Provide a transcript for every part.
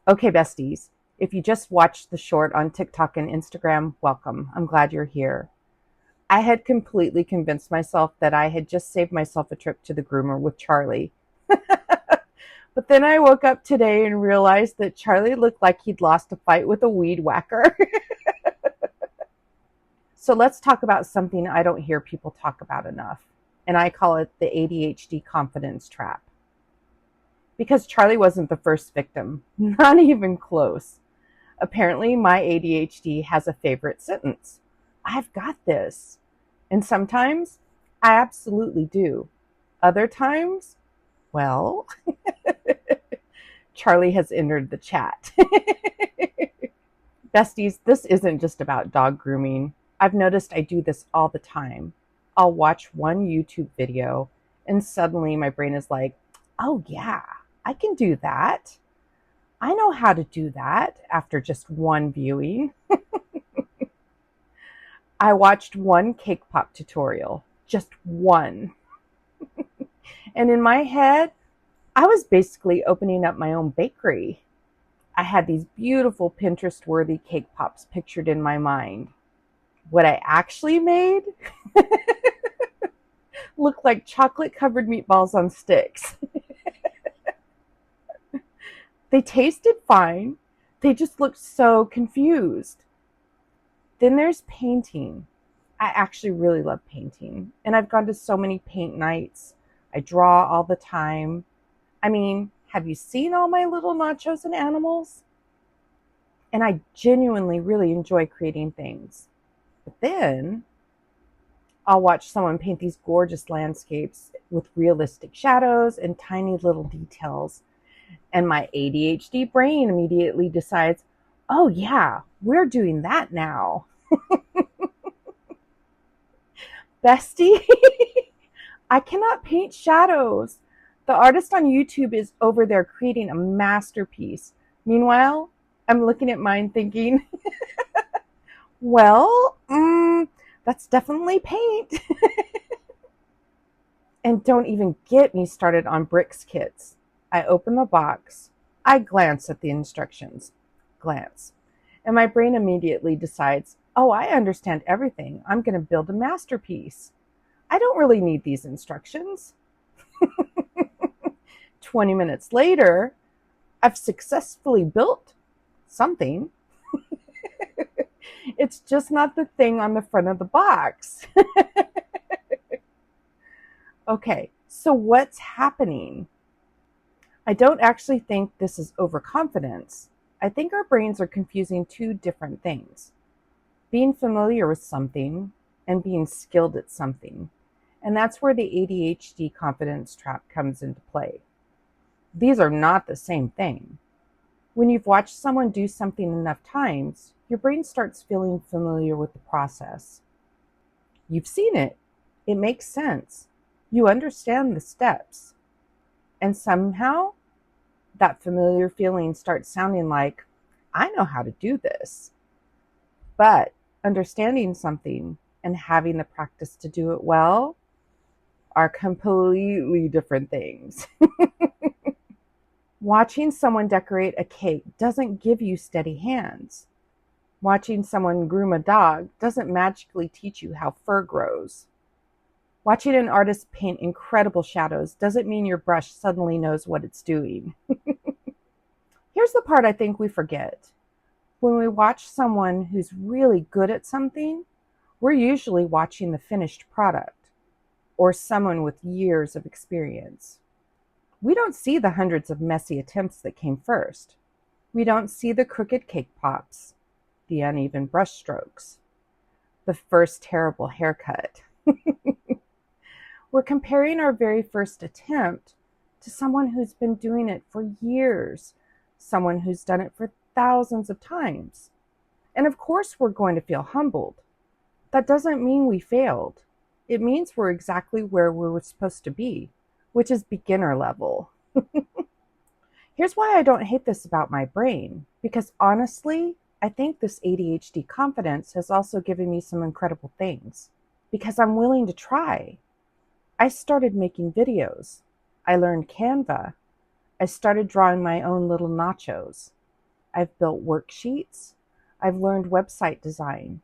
Okay, besties, if you just watched the short on TikTok and Instagram, welcome. I'm glad you're here. I had completely convinced myself that I had just saved myself a trip to the groomer with Charlie. But then I woke up today and realized that Charlie looked like he'd lost a fight with a weed whacker. So let's talk about something I don't hear people talk about enough, and I call it the ADHD Confidence Trap. Because Charlie wasn't the first victim, not even close. Apparently, my ADHD has a favorite sentence: I've got this. And sometimes I absolutely do. Other times, well, Charlie has entered the chat. Besties, this isn't just about dog grooming. I've noticed I do this all the time. I'll watch one YouTube video and suddenly my brain is like, oh yeah, I can do that. I know how to do that after just one viewing. I watched one cake pop tutorial, just one. And in my head, I was basically opening up my own bakery. I had these beautiful Pinterest-worthy cake pops pictured in my mind. What I actually made looked like chocolate-covered meatballs on sticks. They tasted fine. They just looked so confused. Then there's painting. I actually really love painting. And I've gone to so many paint nights. I draw all the time. I mean, have you seen all my little nachos and animals? And I genuinely really enjoy creating things. But then I'll watch someone paint these gorgeous landscapes with realistic shadows and tiny little details. And my ADHD brain immediately decides, oh yeah, we're doing that now. Bestie, I cannot paint shadows. The artist on YouTube is over there creating a masterpiece. Meanwhile, I'm looking at mine thinking, well, that's definitely paint. And don't even get me started on bricks kits. I open the box. I glance at the instructions. Glance. And my brain immediately decides, oh, I understand everything. I'm going to build a masterpiece. I don't really need these instructions. 20 minutes later, I've successfully built something. It's just not the thing on the front of the box. Okay, so what's happening? I don't actually think this is overconfidence. I think our brains are confusing two different things: being familiar with something and being skilled at something. And that's where the ADHD confidence trap comes into play. These are not the same thing. When you've watched someone do something enough times, your brain starts feeling familiar with the process. You've seen it. It makes sense. You understand the steps. And somehow, that familiar feeling starts sounding like, I know how to do this. But understanding something and having the practice to do it well are completely different things. Watching someone decorate a cake doesn't give you steady hands. Watching someone groom a dog doesn't magically teach you how fur grows. Watching an artist paint incredible shadows doesn't mean your brush suddenly knows what it's doing. Here's the part I think we forget. When we watch someone who's really good at something, we're usually watching the finished product or someone with years of experience. We don't see the hundreds of messy attempts that came first. We don't see the crooked cake pops, the uneven brush strokes, the first terrible haircut. We're comparing our very first attempt to someone who's been doing it for years, someone who's done it for thousands of times. And of course, we're going to feel humbled. That doesn't mean we failed. It means we're exactly where we were supposed to be, which is beginner level. Here's why I don't hate this about my brain, because honestly, I think this ADHD confidence has also given me some incredible things, because I'm willing to try. I started making videos. I learned Canva. I started drawing my own little nachos. I've built worksheets, I've learned website design.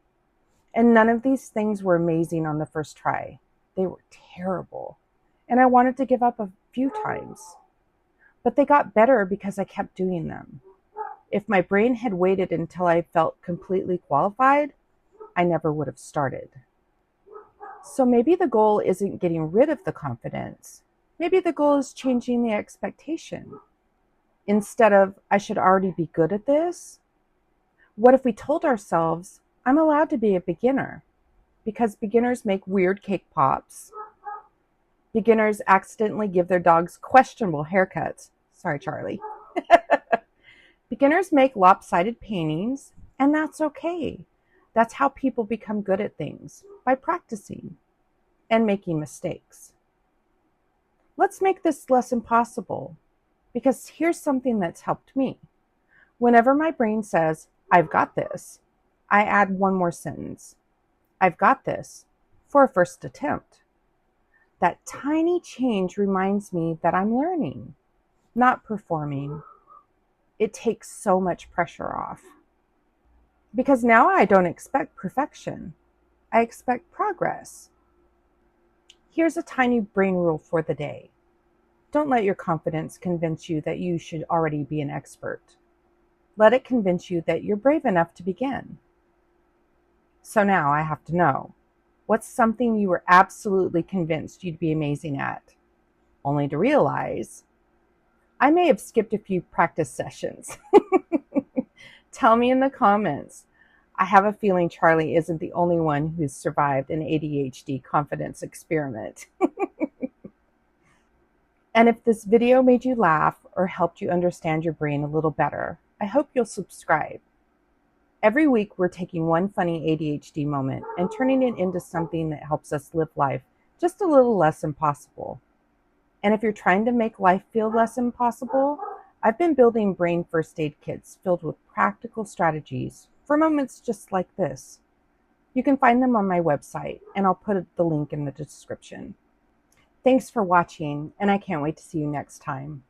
And none of these things were amazing on the first try. They were terrible. And I wanted to give up a few times. But they got better because I kept doing them. If my brain had waited until I felt completely qualified, I never would have started. So maybe the goal isn't getting rid of the confidence. Maybe the goal is changing the expectation. Instead of, I should already be good at this, what if we told ourselves, I'm allowed to be a beginner? Because beginners make weird cake pops. Beginners accidentally give their dogs questionable haircuts. Sorry, Charlie. Beginners make lopsided paintings, and that's okay. That's how people become good at things, by practicing and making mistakes. Let's make this less impossible, because here's something that's helped me. Whenever my brain says, I've got this, I add one more sentence. I've got this for a first attempt. That tiny change reminds me that I'm learning, not performing. It takes so much pressure off. Because now I don't expect perfection. I expect progress. Here's a tiny brain rule for the day. Don't let your confidence convince you that you should already be an expert. Let it convince you that you're brave enough to begin. So now I have to know, what's something you were absolutely convinced you'd be amazing at, only to realize I may have skipped a few practice sessions. Tell me in the comments. I have a feeling Charlie isn't the only one who's survived an ADHD confidence experiment. And if this video made you laugh or helped you understand your brain a little better, I hope you'll subscribe. Every week, we're taking one funny ADHD moment and turning it into something that helps us live life just a little less impossible. And if you're trying to make life feel less impossible, I've been building brain first aid kits filled with practical strategies for moments just like this. You can find them on my website, and I'll put the link in the description. Thanks for watching, and I can't wait to see you next time.